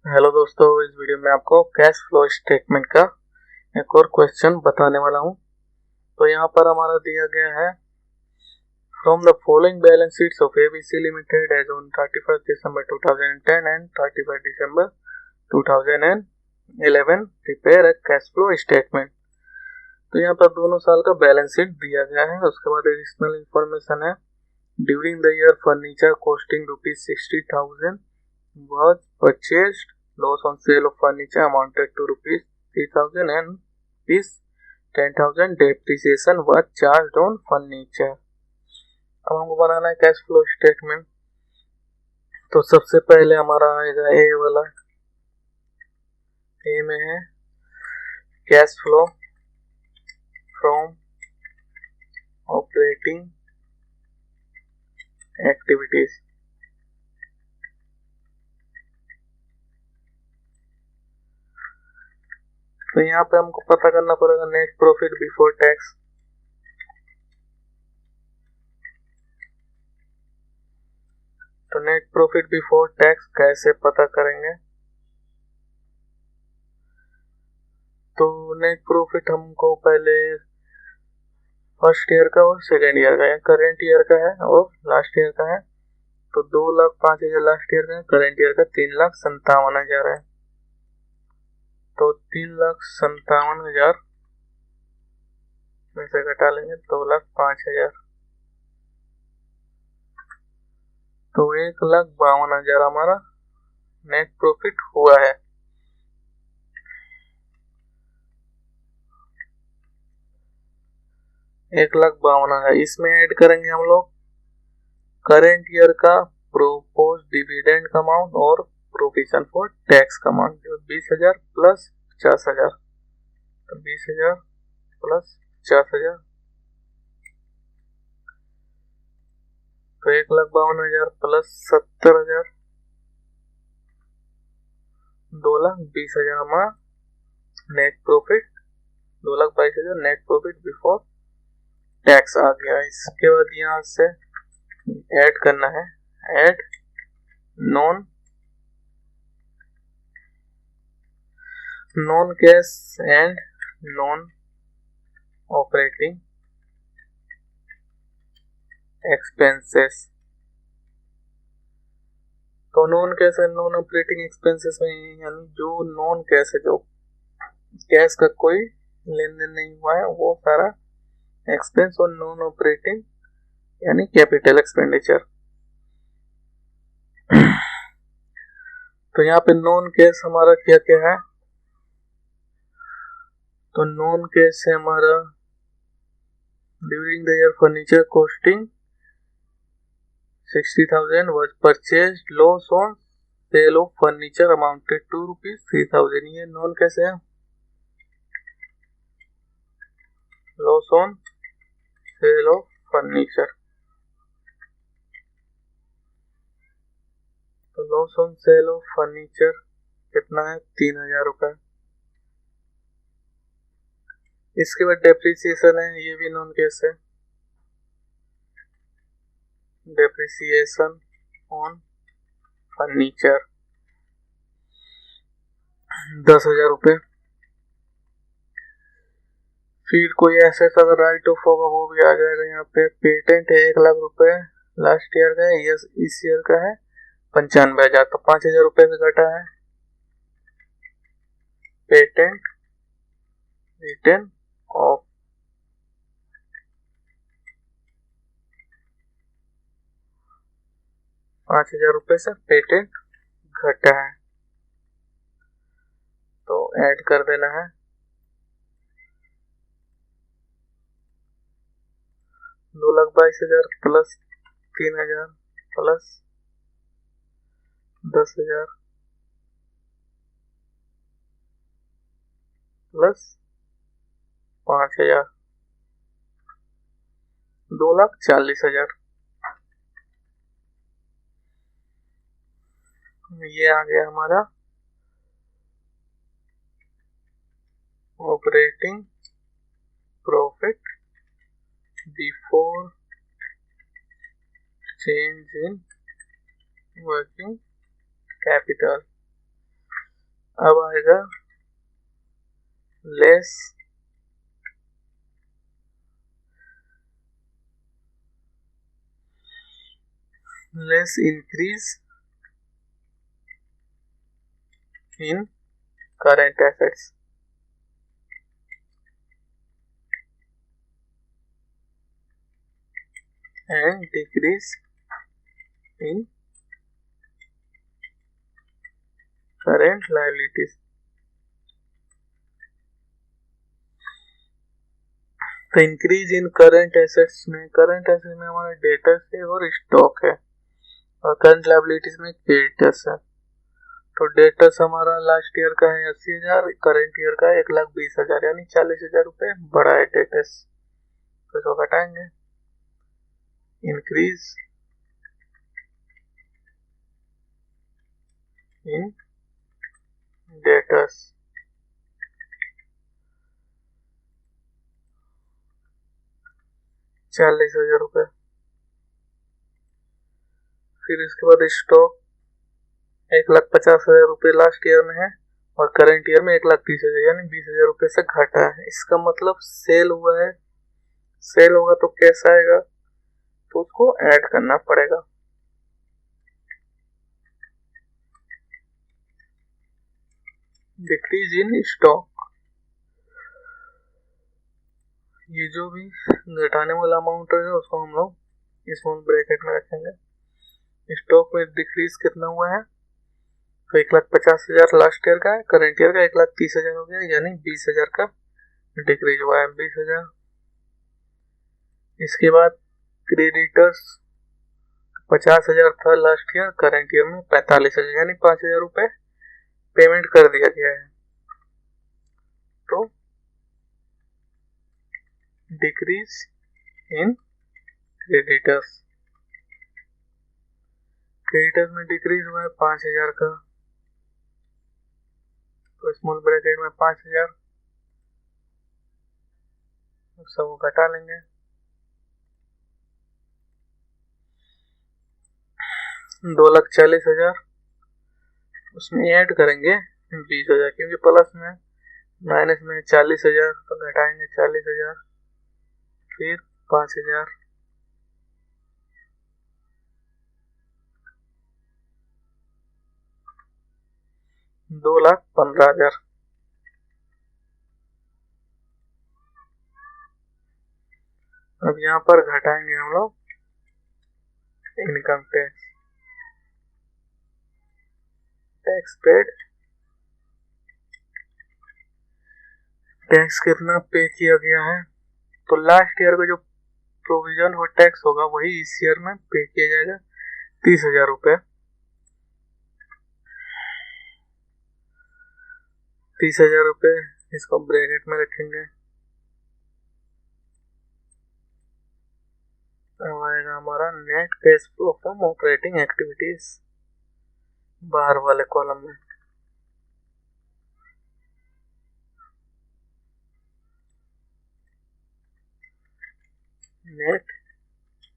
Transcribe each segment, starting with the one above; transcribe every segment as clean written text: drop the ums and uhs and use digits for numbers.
Hello दोस्तों, इस video में आपको कैश फ्लो स्टेटमेंट का एक और क्वेश्चन बताने वाला हूं। तो यहाँ पर हमारा दिया गया है from the following balance sheets of ABC limited as on 31 December 2010 and 31 December 2011 prepare a cash flow statement. तो यहाँ पर दोनों साल का बैलेंस शीट दिया गया है। उसके बाद एडिशनल इंफॉर्मेशन है। During the year furniture costing ₹60,000 was purchased. Loss on sale of furniture amounted to ₹3,000 and ₹10,000 depreciation was charged on furniture. अब हमको बनाना है कैश फ्लो स्टेटमेंट। तो सबसे पहले हमारा आएगा ए वाला। ए में है cash flow from operating activities. तो यहाँ पे हमको पता करना पड़ेगा नेट प्रॉफिट बिफोर टैक्स। तो नेट प्रॉफिट बिफोर टैक्स कैसे पता करेंगे? तो नेट प्रॉफिट हमको पहले फर्स्ट ईयर का और सेकेंड ईयर का है, करेंट ईयर का है और लास्ट ईयर का है। तो 2,05,000 लास्ट ईयर का है, करेंट ईयर का 3,57,000 है। तो 3,57,000 में से घटा लेंगे 2,05,000। तो 1,52,000 हमारा नेट प्रॉफिट हुआ है। इसमें ऐड करेंगे हम लोग करेंट ईयर का प्रोपोज डिविडेंड का अमाउंट और प्रोविजन फॉर टैक्स का अमाउंट, जो 20,000 प्लस 50,000। तो 20,000 प्लस 50,000 तो 1,52,000 प्लस 70,000 2,20,000 हमारा net profit, 2,22,000 net profit before tax आ गया। इसके बाद यहाँ से ऐड करना है, add non cash and non operating expenses. तो non cash and non operating expenses में यानी जो नॉन कैश है, जो कैश का कोई लेन देन नहीं हुआ है, वो सारा एक्सपेंस और नॉन ऑपरेटिंग यानी कैपिटल एक्सपेंडिचर। तो यहाँ पे नॉन कैश हमारा क्या क्या है? तो नॉन कैश है हमारा during the year furniture costing 60,000 was purchased. Loss on sale of furniture amounted to ₹3,000। ये नॉन कैश है। Loss on sale of furniture, तो loss on sale of furniture कितना है? 3,000 रुपए। इसके बाद डेप्रिसिएशन है, ये भी नॉन कैश है। डेप्रिसिएशन ऑन फर्नीचर 10,000 रुपए। फिर कोई एसेट अगर राइट ऑफ होगा वो भी आ जाएगा। यहाँ पे पेटेंट है 1,00,000 रुपए, लास्ट ईयर का है, इस ईयर का है 95,000। तो 5,000 रुपए से घटा है पेटेंट रिटर्न ऑफ 5,000 रुपए से पेटेंट घटा है। तो ऐड कर देना है 2,22,000 प्लस 3,000 प्लस 10,000 प्लस 5,000, 2,40,000। ये आ गया हमारा operating profit before change in working capital. अब आएगा less increase in current assets and decrease in current liabilities. तो इंक्रीज इन करंट एसेट्स में हमारा डेटर्स है और स्टॉक है, और करंट लायबिलिटीज में क्रेडिटर्स है। तो डेटर्स हमारा लास्ट ईयर का है 80,000, करंट ईयर का है 1,20,000, यानी 40,000 रुपये बढ़ा है डेटर्स। तो इसको घटाएंगे, इंक्रीज इन डेटर्स, ₹40,000। फिर इसके बाद स्टॉक 1,50,000 रुपये लास्ट ईयर में है और करंट ईयर में 1,30,000, यानी 20,000 रुपये से घटा है। इसका मतलब सेल हुआ है। सेल होगा तो कैसा आएगा, तो उसको ऐड करना पड़ेगा। डिक्रीज इन स्टॉक, ये जो भी घटाने वाला अमाउंट रहेगा उसको हम लोग स्मॉल ब्रैकेट में रखेंगे। स्टॉक में डिक्रीज कितना हुआ है, तो 1,50,000 लास्ट ईयर का है, करंट ईयर का 1,30,000 हो गया, यानी 20,000 का डिक्रीज हुआ है, 20,000। इसके बाद क्रेडिटर्स 50,000 था लास्ट ईयर, करंट ईयर में 45,000, यानी 5,000 रुपये पेमेंट कर दिया गया है। तो डिक्रीज इन क्रेडिटर्स में डिक्रीज हुआ है 5,000 का, तो स्मॉल ब्रैकेट में 5,000 सब घटा लेंगे। 2,40,000 उसमें ऐड करेंगे 20,000, क्योंकि प्लस में माइनस में 40,000, तो घटाएंगे 40,000, फिर 5,000, ₹2,15,000। अब यहाँ पर घटाएंगे हम लोग इनकम टैक्स पेड। टैक्स कितना पे किया गया है, तो लास्ट ईयर का जो प्रोविजन और टैक्स होगा वही इस ईयर में पे किया जाएगा, 30,000 रुपये। 30,000 रुपये इसको ब्रैकेट में रखेंगे। अब आएगा हमारा net cash flow from operating activities, बाहर वाले कॉलम में। Net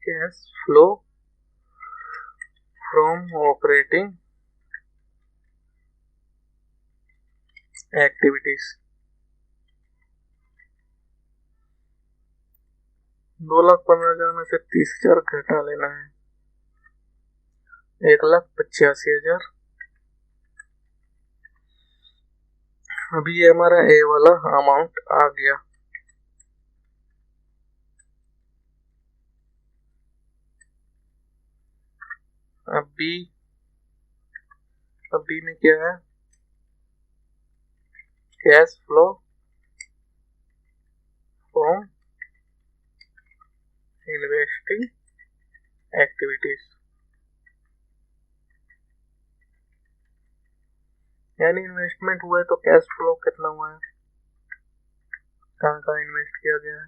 cash flow from operating activities, 2,15,000 में से 30,000 घटा लेना है, 1,85,000। अभी ये हमारा ए वाला अमाउंट आ गया। अब बी में क्या है, cash flow from investing activities, यानी इन्वेस्टमेंट हुआ है तो कैश फ्लो कितना हुआ है, कहाँ कहाँ इन्वेस्ट किया गया है।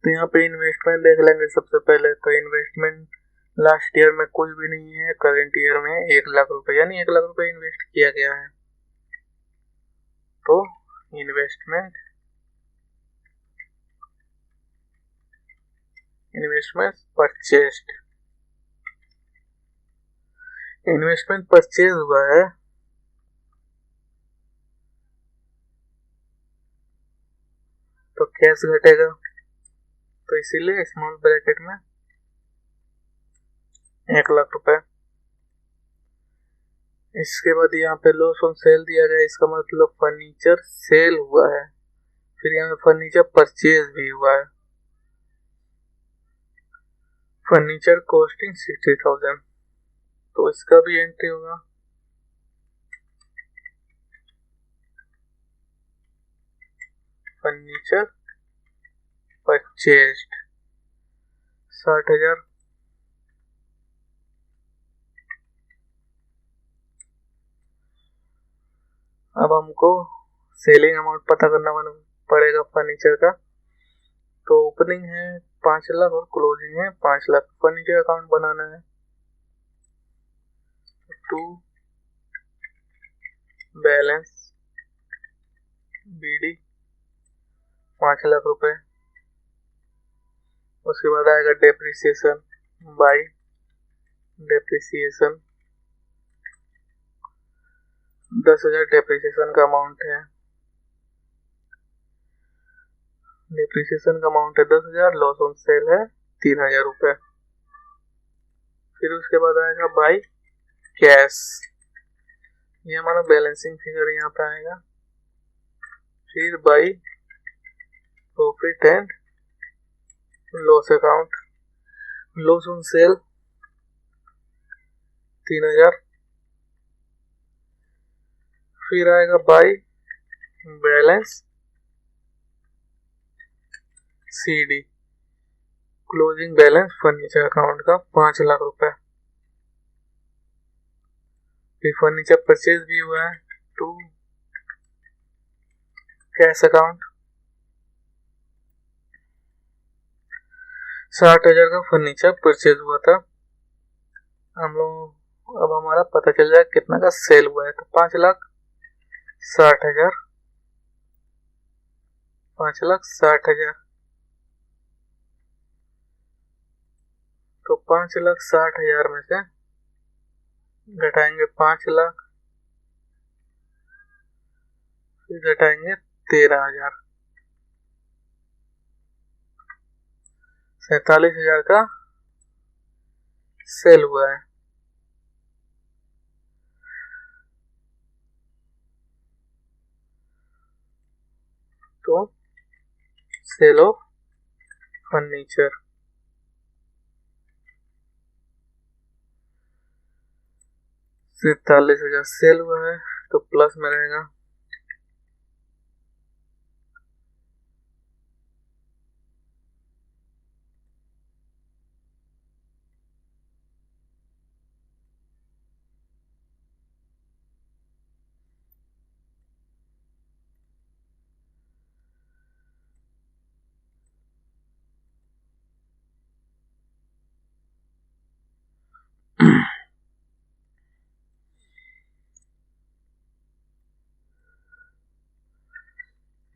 तो यहाँ पे इन्वेस्टमेंट देख लेंगे सबसे पहले। तो इन्वेस्टमेंट लास्ट ईयर में कुछ भी नहीं है, करंट ईयर में 1,00,000 रुपये, यानी 1,00,000 रुपये इन्वेस्ट किया गया है। तो इन्वेस्टमेंट परचेस्ड, इन्वेस्टमेंट परचेज हुआ है कैश घटेगा, तो इसीलिए स्मॉल ब्रैकेट में 1,00,000 रुपए। इसके बाद यहाँ पे लॉस ऑन सेल दिया गया, इसका मतलब फर्नीचर सेल हुआ है। फिर यहाँ पे फर्नीचर परचेज भी हुआ है। फर्नीचर कॉस्टिंग 60,000, तो इसका भी एंट्री होगा। Furniture purchased 60,000। अब हमको सेलिंग अमाउंट पता करना पड़ेगा फर्नीचर का। तो ओपनिंग है 5,00,000 और क्लोजिंग है 5,00,000। फर्नीचर अकाउंट बनाना है। टू बैलेंस BD 5,00,000 रुपए। उसके बाद आएगा डेप्रिसिएशन बाई डेप्रिसिएशन 10,000 डेप्रिसिएशन का अमाउंट है। डेप्रिसिएशन का अमाउंट है 10,000, लॉस ऑन सेल है 3,000 रुपए। फिर उसके बाद आएगा बाई कैश, ये हमारा बैलेंसिंग फिगर यहाँ पे आएगा। फिर by profit and loss account, loss on cell 3,000। फिर आएगा by balance CD, closing balance furniture account का 5,00,000 रुपए। फिर फर्नीचर परचेज भी हुआ है टू कैश अकाउंट 60,000 का फर्नीचर परचेज हुआ था। हम लोग अब हमारा पता चल जाए कितना का सेल हुआ है। तो 5,60,000, 5,60,000। तो 5,60,000 में से घटाएंगे 5,00,000, फिर घटाएंगे 13,000, 47,000 का सेल हुआ है। तो सेल ऑफ फर्नीचर 47,000 सेल हुआ है, तो प्लस में रहेगा।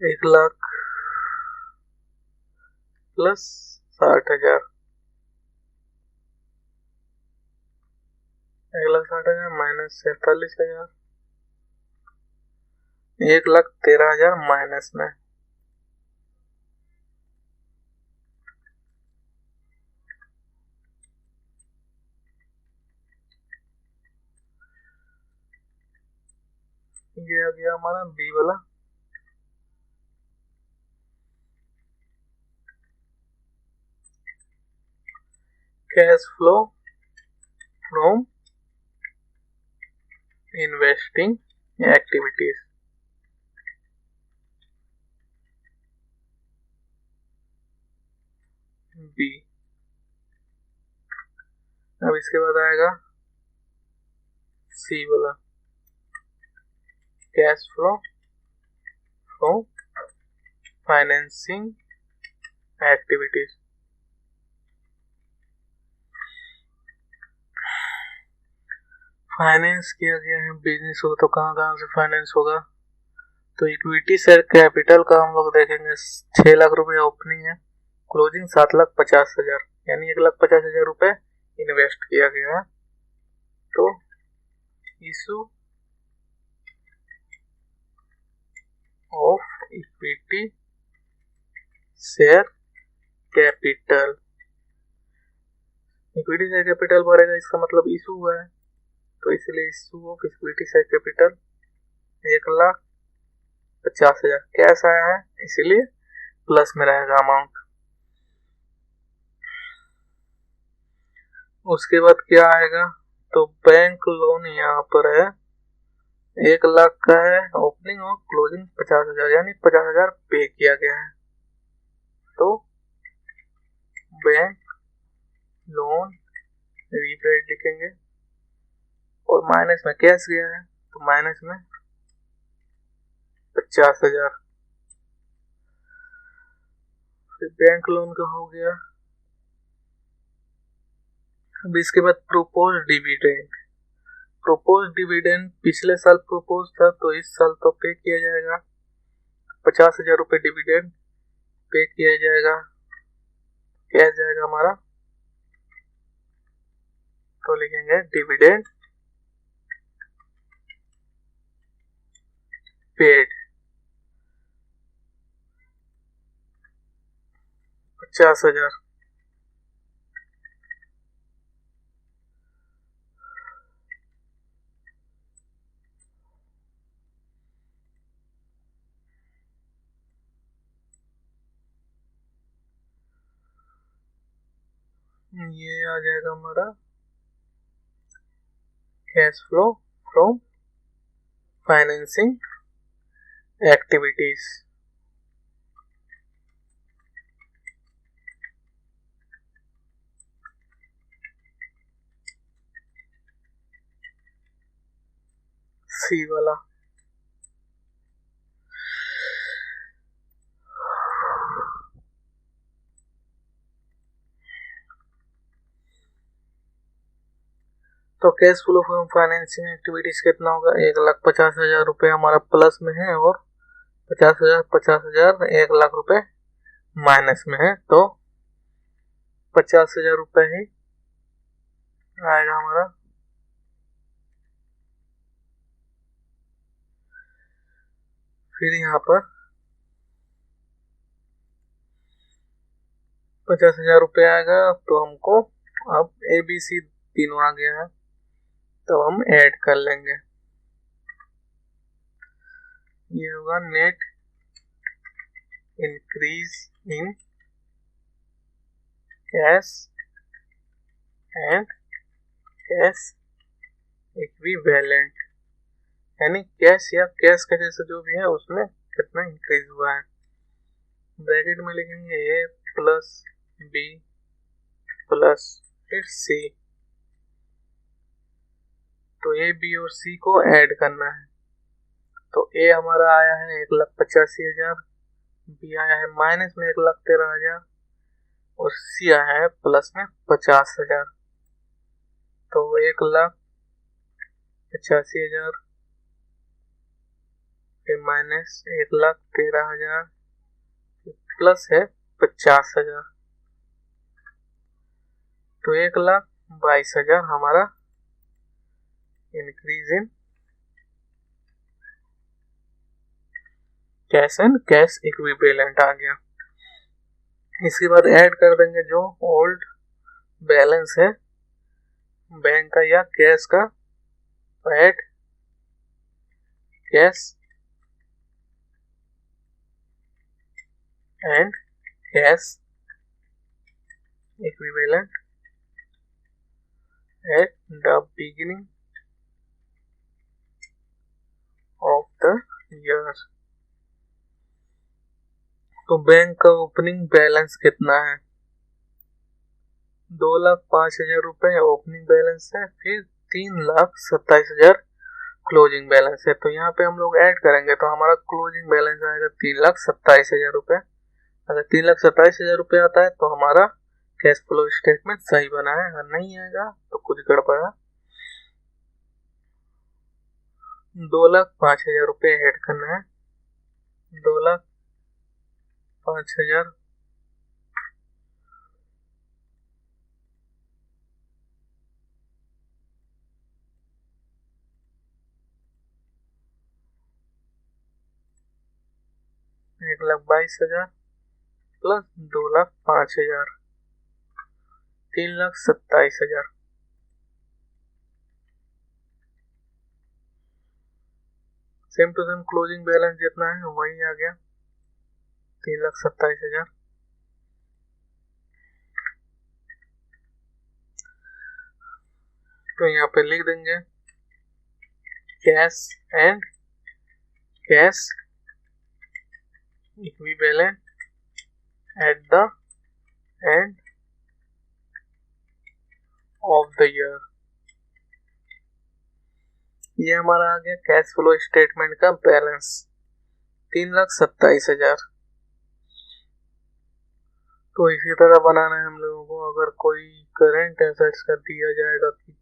एक लाख प्लस 60,000, 1,60,000 माइनस 47,000, 1,13,000 माइनस में। ये आ गया हमारा बी वाला। Cash flow from investing activities, B. अब इसके बाद आएगा सी वाला, cash flow from financing activities. Finance किया गया है, बिजनेस हो तो कहाँ कहाँ से फाइनेंस होगा। तो इक्विटी शेयर कैपिटल का हम लोग देखेंगे 6,00,000 रुपए ओपनिंग है, क्लोजिंग 7,50,000, यानी 1,50,000 रुपए इन्वेस्ट किया गया है। तो issue of equity share capital. Equity share capital बढ़ेगा, इसका मतलब इशू हुआ है, तो इसलिए issue of equity share capital 1,50,000 cash आया है, इसीलिए प्लस में रहेगा अमाउंट। उसके बाद क्या आएगा, तो बैंक लोन यहाँ पर है 1,00,000 का है, ओपनिंग और क्लोजिंग 50,000, यानी 50,000 पे किया गया है। तो बैंक लोन रीपेड लिखेंगे और माइनस में कैश गया है, तो माइनस में 50,000। फिर बैंक लोन का हो गया। अब इसके बाद प्रोपोज डिविडेंड। प्रोपोज डिविडेंड पिछले साल प्रोपोज था, तो इस साल तो पे किया जाएगा, 50,000 रुपये डिविडेंड पे किया जाएगा। क्या जाएगा हमारा, तो लिखेंगे डिविडेंड पेड 50,000। ये आ जाएगा हमारा cash flow from financing activities. C वाला। तो cash flow from financing activities कितना होगा, 1,50,000 रुपये हमारा प्लस में है और 50,000 1,00,000 रुपये माइनस में है, तो 50,000 रुपये ही आएगा हमारा। फिर यहाँ पर 50,000 रुपये आएगा, तो हमको अब ABC तीनों आ गया है, तो हम ऐड कर लेंगे। ये होगा net increase in cash and cash equivalent, यानी कैश या कैश का जैसे जो भी है उसमें कितना इंक्रीज हुआ है। ब्रैकेट में लिखेंगे A प्लस B प्लस फिर C, तो A B और C को ऐड करना है। तो A हमारा आया है 1,85,000, B आया है माइनस में 1,13,000 और C आया है प्लस में 50,000। तो 1,85,000 फिर माइनस 1,13,000 प्लस है 50,000, तो 1,22,000 हमारा increase in cash and cash equivalent आ गया। इसके बाद ऐड कर देंगे जो ओल्ड बैलेंस है बैंक का या कैश का, तो add cash and cash equivalent at the beginning of the year. तो बैंक का ओपनिंग बैलेंस कितना है, 2,05,000 रुपए ओपनिंग बैलेंस है, फिर 3,27,000 क्लोजिंग बैलेंस है। तो यहाँ पे हम लोग ऐड करेंगे तो हमारा क्लोजिंग बैलेंस आएगा 3,27,000 रुपए। अगर 3,27,000 रुपए आता है तो हमारा कैश फ्लो स्टेटमेंट सही बना है, अगर नहीं आएगा तो कुछ गड़बड़ है। 2,05,000 रुपए ऐड करना है, 2,05,000 1,22,000 plus 2,05,000, 3,27,000। Same to same closing balance जितना है वही आ गया 3,27,000। तो यहाँ पे लिख देंगे cash and cash equivalent at the end of the year. ये हमारा आ गया कैश फ्लो स्टेटमेंट का बैलेंस 3,27,000। तो इसी तरह बनाना है हम लोगों को। अगर कोई करंट एसेट्स का दिया जाएगा कि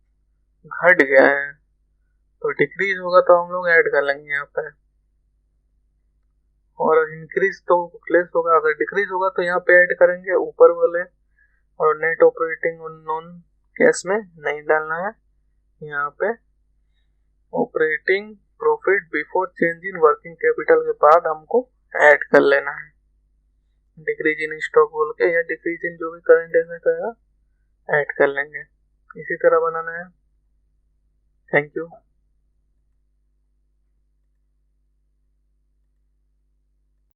घट गया है तो डिक्रीज होगा तो हम लोग ऐड कर लेंगे यहाँ पे, और इंक्रीज तो लेस होगा। अगर डिक्रीज होगा तो यहाँ पे ऐड करेंगे ऊपर वाले, और नेट ऑपरेटिंग और नॉन कैश में नहीं डालना है। यहाँ पे operating profit before change in working capital के बाद हमको ऐड कर लेना है, डिक्रीज इन स्टॉक बोल के या डिक्रीज इन जो भी करंट एसेट है ऐड कर लेंगे। इसी तरह बनाना है। Thank you.